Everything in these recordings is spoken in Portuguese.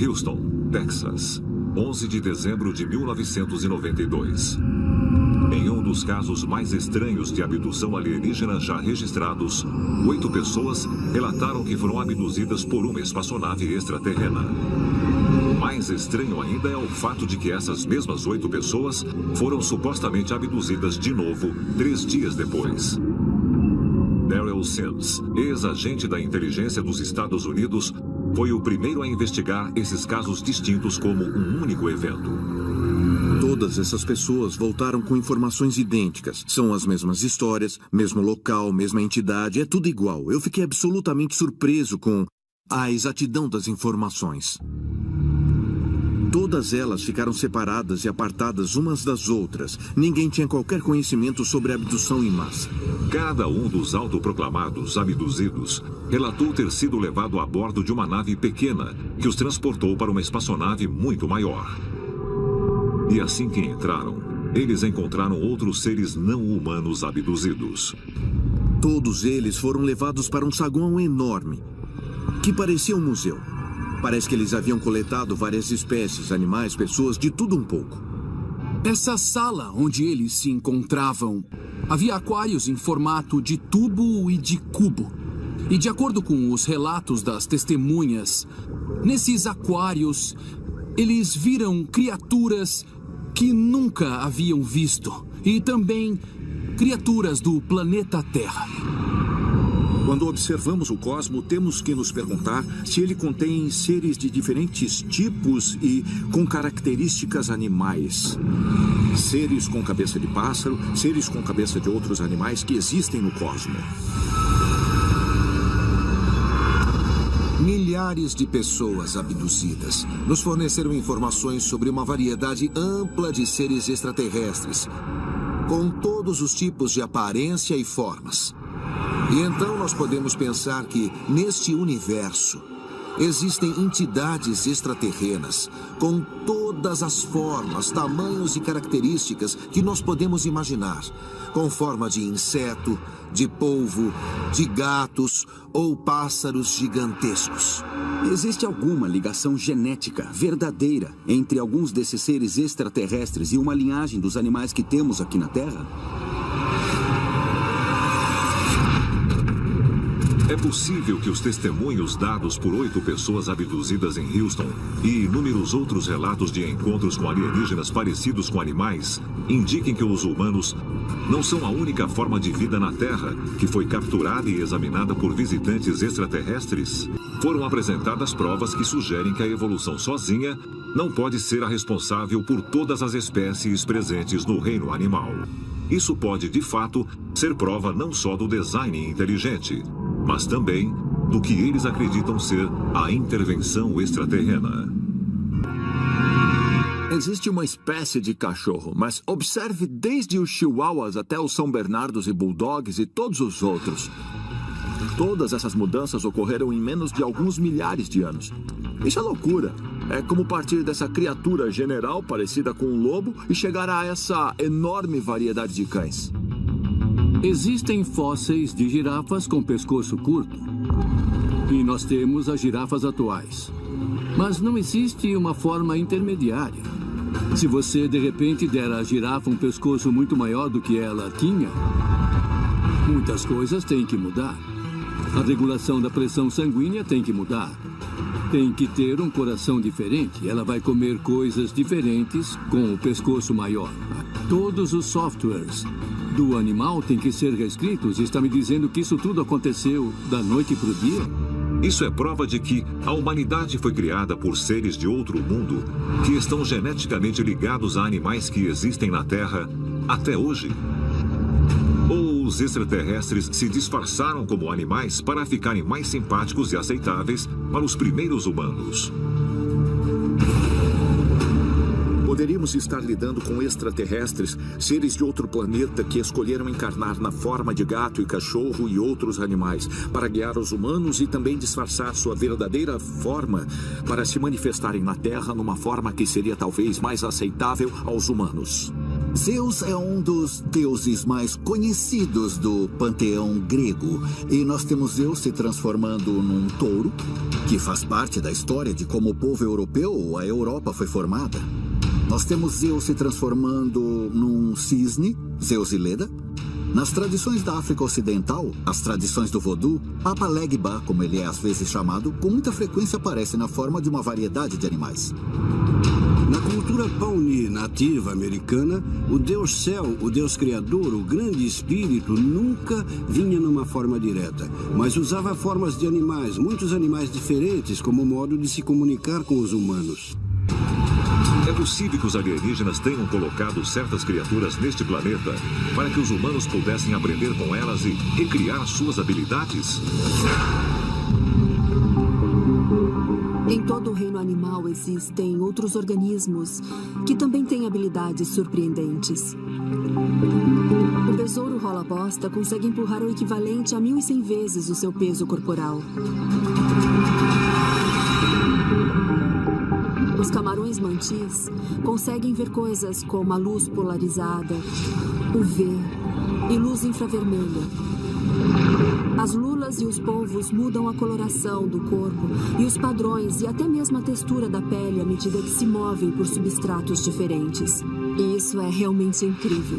Houston, Texas, 11 de dezembro de 1992. Em um dos casos mais estranhos de abdução alienígena já registrados, 8 pessoas relataram que foram abduzidas por uma espaçonave extraterrena. Mais estranho ainda é o fato de que essas mesmas 8 pessoas foram supostamente abduzidas de novo 3 dias depois. Daryl Sims, ex-agente da inteligência dos Estados Unidos, foi o primeiro a investigar esses casos distintos como um único evento. Todas essas pessoas voltaram com informações idênticas. São as mesmas histórias, mesmo local, mesma entidade, é tudo igual. Eu fiquei absolutamente surpreso com a exatidão das informações. Todas elas ficaram separadas e apartadas umas das outras. Ninguém tinha qualquer conhecimento sobre a abdução em massa. Cada um dos autoproclamados abduzidos relatou ter sido levado a bordo de uma nave pequena que os transportou para uma espaçonave muito maior. E assim que entraram, eles encontraram outros seres não humanos abduzidos. Todos eles foram levados para um saguão enorme, que parecia um museu. Parece que eles haviam coletado várias espécies, animais, pessoas, de tudo um pouco. Essa sala onde eles se encontravam, havia aquários em formato de tubo e de cubo. E de acordo com os relatos das testemunhas, nesses aquários, eles viram criaturas que nunca haviam visto. E também criaturas do planeta Terra. Quando observamos o cosmo, temos que nos perguntar se ele contém seres de diferentes tipos e com características animais. Seres com cabeça de pássaro, seres com cabeça de outros animais que existem no cosmo. Milhares de pessoas abduzidas nos forneceram informações sobre uma variedade ampla de seres extraterrestres, com todos os tipos de aparência e formas. E então nós podemos pensar que, neste universo, existem entidades extraterrenas com todas as formas, tamanhos e características que nós podemos imaginar, com forma de inseto, de polvo, de gatos ou pássaros gigantescos. Existe alguma ligação genética verdadeira entre alguns desses seres extraterrestres e uma linhagem dos animais que temos aqui na Terra? É possível que os testemunhos dados por 8 pessoas abduzidas em Houston e inúmeros outros relatos de encontros com alienígenas parecidos com animais indiquem que os humanos não são a única forma de vida na Terra que foi capturada e examinada por visitantes extraterrestres. Foram apresentadas provas que sugerem que a evolução sozinha não pode ser a responsável por todas as espécies presentes no reino animal. Isso pode, de fato, ser prova não só do design inteligente, mas também do que eles acreditam ser a intervenção extraterrena. Existe uma espécie de cachorro, mas observe desde os chihuahuas até os São Bernardos e bulldogs e todos os outros. Todas essas mudanças ocorreram em menos de alguns milhares de anos. Isso é loucura. É como partir dessa criatura general parecida com um lobo e chegar a essa enorme variedade de cães. Existem fósseis de girafas com pescoço curto. E nós temos as girafas atuais. Mas não existe uma forma intermediária. Se você, de repente, der à girafa um pescoço muito maior do que ela tinha, muitas coisas têm que mudar. A regulação da pressão sanguínea tem que mudar. Tem que ter um coração diferente. Ela vai comer coisas diferentes com o pescoço maior. Todos os softwares do animal têm que ser reescritos. Está me dizendo que isso tudo aconteceu da noite para o dia? Isso é prova de que a humanidade foi criada por seres de outro mundo que estão geneticamente ligados a animais que existem na Terra até hoje. Ou os extraterrestres se disfarçaram como animais para ficarem mais simpáticos e aceitáveis para os primeiros humanos. Poderíamos estar lidando com extraterrestres, seres de outro planeta que escolheram encarnar na forma de gato e cachorro e outros animais, para guiar os humanos e também disfarçar sua verdadeira forma para se manifestarem na Terra numa forma que seria talvez mais aceitável aos humanos. Zeus é um dos deuses mais conhecidos do panteão grego. E nós temos Zeus se transformando num touro, que faz parte da história de como o povo europeu, a Europa, foi formada. Nós temos Zeus se transformando num cisne, Zeus e Leda. Nas tradições da África Ocidental, as tradições do vodu, Papa Legba, como ele é às vezes chamado, com muita frequência aparece na forma de uma variedade de animais. Na cultura Pawnee nativa americana, o Deus Céu, o Deus Criador, o grande espírito, nunca vinha numa forma direta, mas usava formas de animais, muitos animais diferentes, como modo de se comunicar com os humanos. É possível que os alienígenas tenham colocado certas criaturas neste planeta para que os humanos pudessem aprender com elas e recriar suas habilidades? Em todo o reino animal existem outros organismos que também têm habilidades surpreendentes. O besouro rola-bosta consegue empurrar o equivalente a 1.100 vezes o seu peso corporal. Os camarões mantis conseguem ver coisas como a luz polarizada, UV e luz infravermelha. As lulas e os polvos mudam a coloração do corpo e os padrões e até mesmo a textura da pele à medida que se movem por substratos diferentes. E isso é realmente incrível.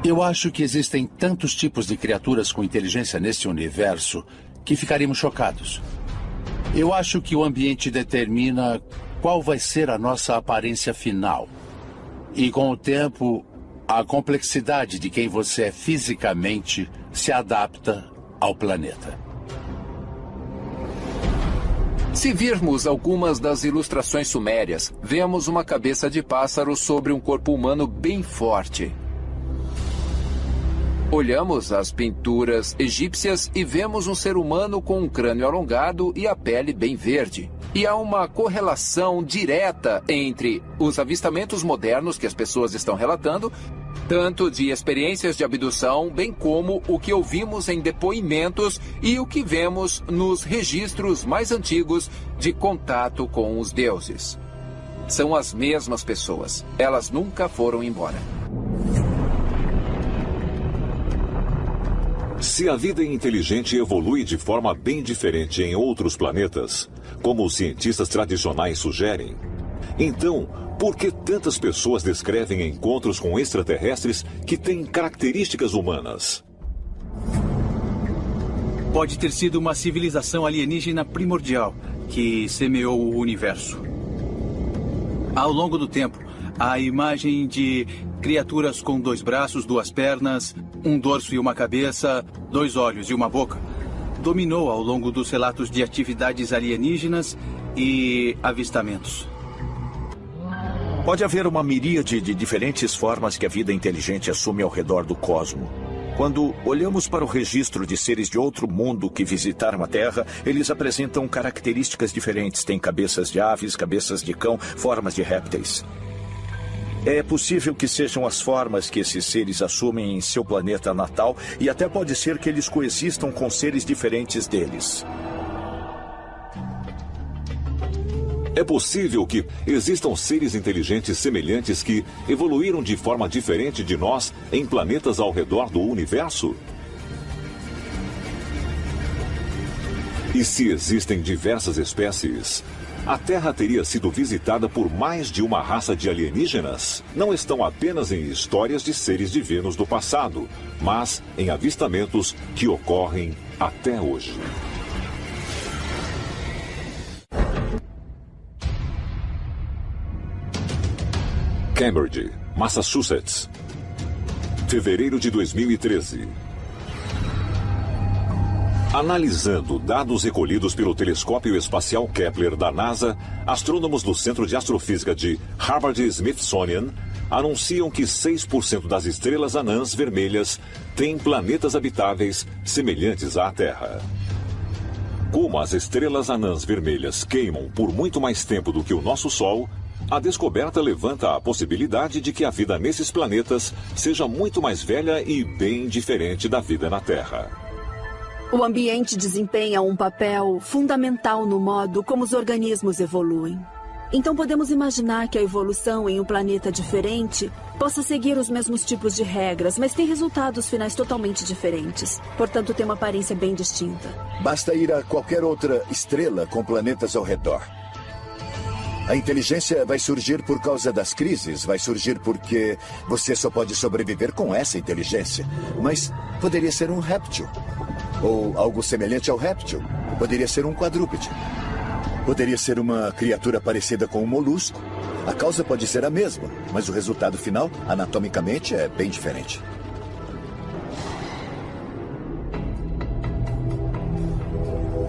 Eu acho que existem tantos tipos de criaturas com inteligência neste universo que ficaríamos chocados. Eu acho que o ambiente determina qual vai ser a nossa aparência final. E com o tempo, a complexidade de quem você é fisicamente se adapta ao planeta. Se virmos algumas das ilustrações sumérias, vemos uma cabeça de pássaro sobre um corpo humano bem forte. Olhamos as pinturas egípcias e vemos um ser humano com um crânio alongado e a pele bem verde. E há uma correlação direta entre os avistamentos modernos que as pessoas estão relatando, tanto de experiências de abdução, bem como o que ouvimos em depoimentos e o que vemos nos registros mais antigos de contato com os deuses. São as mesmas pessoas. Elas nunca foram embora. Se a vida inteligente evolui de forma bem diferente em outros planetas, como os cientistas tradicionais sugerem, então, por que tantas pessoas descrevem encontros com extraterrestres que têm características humanas? Pode ter sido uma civilização alienígena primordial que semeou o universo. Ao longo do tempo, a imagem de criaturas com 2 braços, 2 pernas, um dorso e uma cabeça, 2 olhos e uma boca dominou ao longo dos relatos de atividades alienígenas e avistamentos. Pode haver uma miríade de diferentes formas que a vida inteligente assume ao redor do cosmo. Quando olhamos para o registro de seres de outro mundo que visitaram a Terra, eles apresentam características diferentes. Têm cabeças de aves, cabeças de cão, formas de répteis. É possível que sejam as formas que esses seres assumem em seu planeta natal e até pode ser que eles coexistam com seres diferentes deles. É possível que existam seres inteligentes semelhantes que evoluíram de forma diferente de nós em planetas ao redor do universo? E se existem diversas espécies, a Terra teria sido visitada por mais de uma raça de alienígenas? Não estão apenas em histórias de seres divinos do passado, mas em avistamentos que ocorrem até hoje. Cambridge, Massachusetts, fevereiro de 2013. Analisando dados recolhidos pelo telescópio espacial Kepler da NASA, astrônomos do Centro de Astrofísica de Harvard-Smithsonian anunciam que 6% das estrelas anãs vermelhas têm planetas habitáveis semelhantes à Terra. Como as estrelas anãs vermelhas queimam por muito mais tempo do que o nosso Sol, a descoberta levanta a possibilidade de que a vida nesses planetas seja muito mais velha e bem diferente da vida na Terra. O ambiente desempenha um papel fundamental no modo como os organismos evoluem. Então podemos imaginar que a evolução em um planeta diferente possa seguir os mesmos tipos de regras, mas tem resultados finais totalmente diferentes. Portanto, tem uma aparência bem distinta. Basta ir a qualquer outra estrela com planetas ao redor. A inteligência vai surgir por causa das crises, vai surgir porque você só pode sobreviver com essa inteligência. Mas poderia ser um réptil, ou algo semelhante ao réptil. Poderia ser um quadrúpede. Poderia ser uma criatura parecida com um molusco. A causa pode ser a mesma, mas o resultado final, anatomicamente, é bem diferente.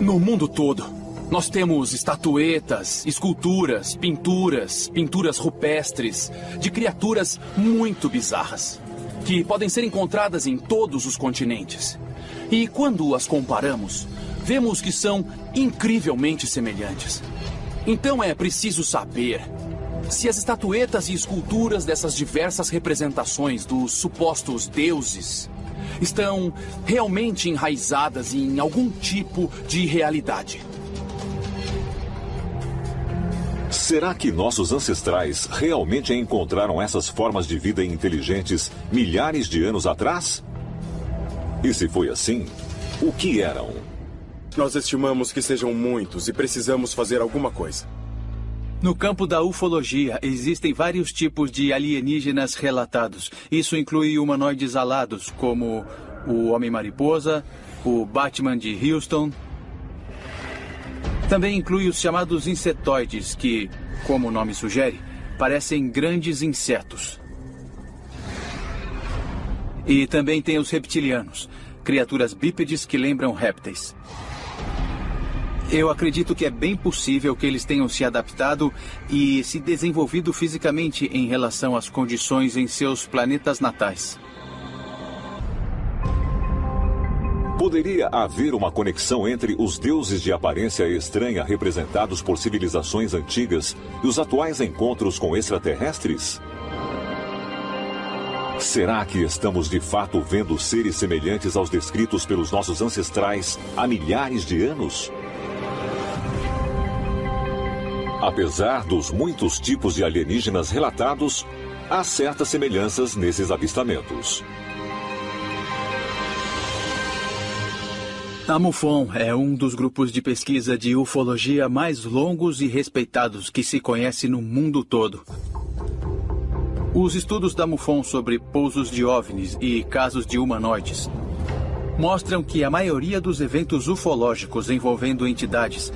No mundo todo, nós temos estatuetas, esculturas, pinturas rupestres de criaturas muito bizarras, que podem ser encontradas em todos os continentes. E quando as comparamos, vemos que são incrivelmente semelhantes. Então é preciso saber se as estatuetas e esculturas dessas diversas representações dos supostos deuses estão realmente enraizadas em algum tipo de realidade. Será que nossos ancestrais realmente encontraram essas formas de vida inteligentes milhares de anos atrás? E se foi assim, o que eram? Nós estimamos que sejam muitos e precisamos fazer alguma coisa. No campo da ufologia, existem vários tipos de alienígenas relatados. Isso inclui humanoides alados, como o Homem-Mariposa, o Batman de Houston. Também inclui os chamados insetoides, que, como o nome sugere, parecem grandes insetos. E também tem os reptilianos, criaturas bípedes que lembram répteis. Eu acredito que é bem possível que eles tenham se adaptado e se desenvolvido fisicamente em relação às condições em seus planetas natais. Poderia haver uma conexão entre os deuses de aparência estranha representados por civilizações antigas e os atuais encontros com extraterrestres? Será que estamos de fato vendo seres semelhantes aos descritos pelos nossos ancestrais há milhares de anos? Apesar dos muitos tipos de alienígenas relatados, há certas semelhanças nesses avistamentos. A MUFON é um dos grupos de pesquisa de ufologia mais longos e respeitados que se conhece no mundo todo. Os estudos da MUFON sobre pousos de OVNIs e casos de humanoides mostram que a maioria dos eventos ufológicos envolvendo entidades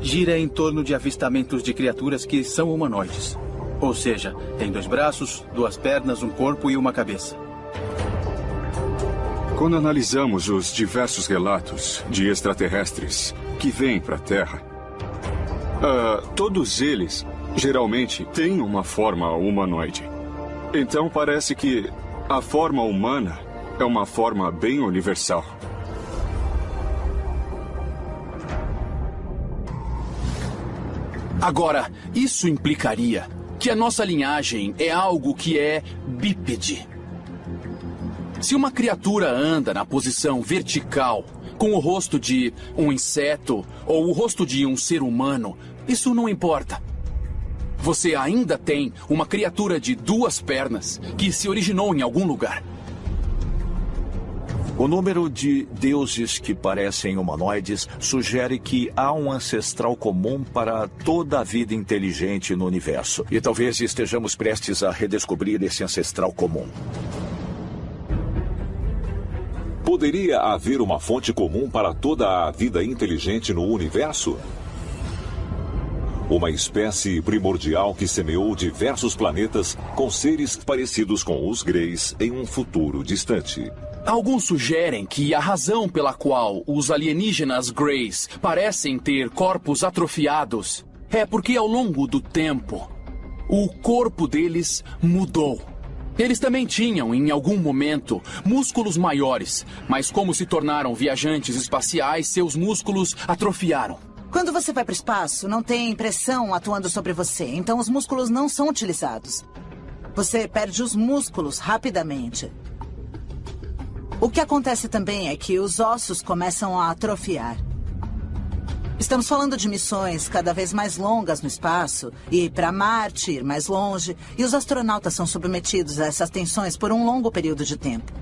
gira em torno de avistamentos de criaturas que são humanoides. Ou seja, tem 2 braços, 2 pernas, um corpo e uma cabeça. Quando analisamos os diversos relatos de extraterrestres que vêm para a Terra, todos eles geralmente têm uma forma humanoide. Então parece que a forma humana é uma forma bem universal. Agora, isso implicaria que a nossa linhagem é algo que é bípede. Se uma criatura anda na posição vertical, com o rosto de um inseto ou o rosto de um ser humano, isso não importa. Você ainda tem uma criatura de 2 pernas que se originou em algum lugar. O número de deuses que parecem humanoides sugere que há um ancestral comum para toda a vida inteligente no universo. E talvez estejamos prestes a redescobrir esse ancestral comum. Poderia haver uma fonte comum para toda a vida inteligente no universo? Uma espécie primordial que semeou diversos planetas com seres parecidos com os Greys em um futuro distante. Alguns sugerem que a razão pela qual os alienígenas Greys parecem ter corpos atrofiados é porque ao longo do tempo o corpo deles mudou. Eles também tinham, em algum momento, músculos maiores, mas como se tornaram viajantes espaciais, seus músculos atrofiaram. Quando você vai para o espaço, não tem pressão atuando sobre você, então os músculos não são utilizados. Você perde os músculos rapidamente. O que acontece também é que os ossos começam a atrofiar. Estamos falando de missões cada vez mais longas no espaço, ir para Marte, ir mais longe, e os astronautas são submetidos a essas tensões por um longo período de tempo.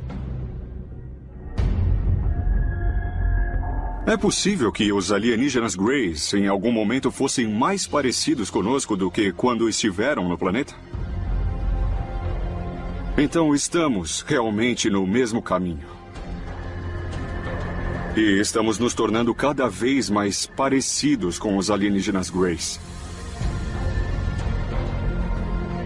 É possível que os alienígenas Greys em algum momento fossem mais parecidos conosco do que quando estiveram no planeta? Então estamos realmente no mesmo caminho. E estamos nos tornando cada vez mais parecidos com os alienígenas Greys.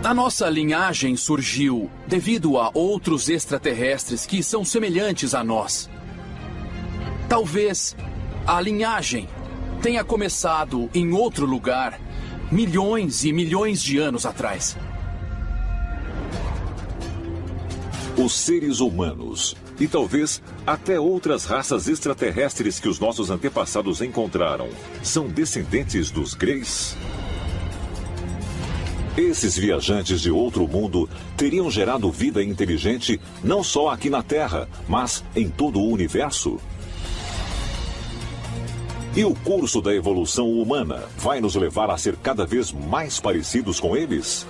A nossa linhagem surgiu devido a outros extraterrestres que são semelhantes a nós. Talvez a linhagem tenha começado em outro lugar milhões e milhões de anos atrás. Os seres humanos e talvez até outras raças extraterrestres que os nossos antepassados encontraram são descendentes dos Greys? Esses viajantes de outro mundo teriam gerado vida inteligente não só aqui na Terra, mas em todo o universo? E o curso da evolução humana vai nos levar a ser cada vez mais parecidos com eles?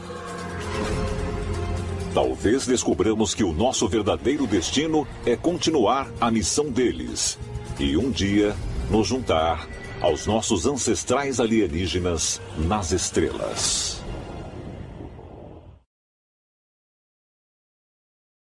Talvez descobramos que o nosso verdadeiro destino é continuar a missão deles e um dia nos juntar aos nossos ancestrais alienígenas nas estrelas.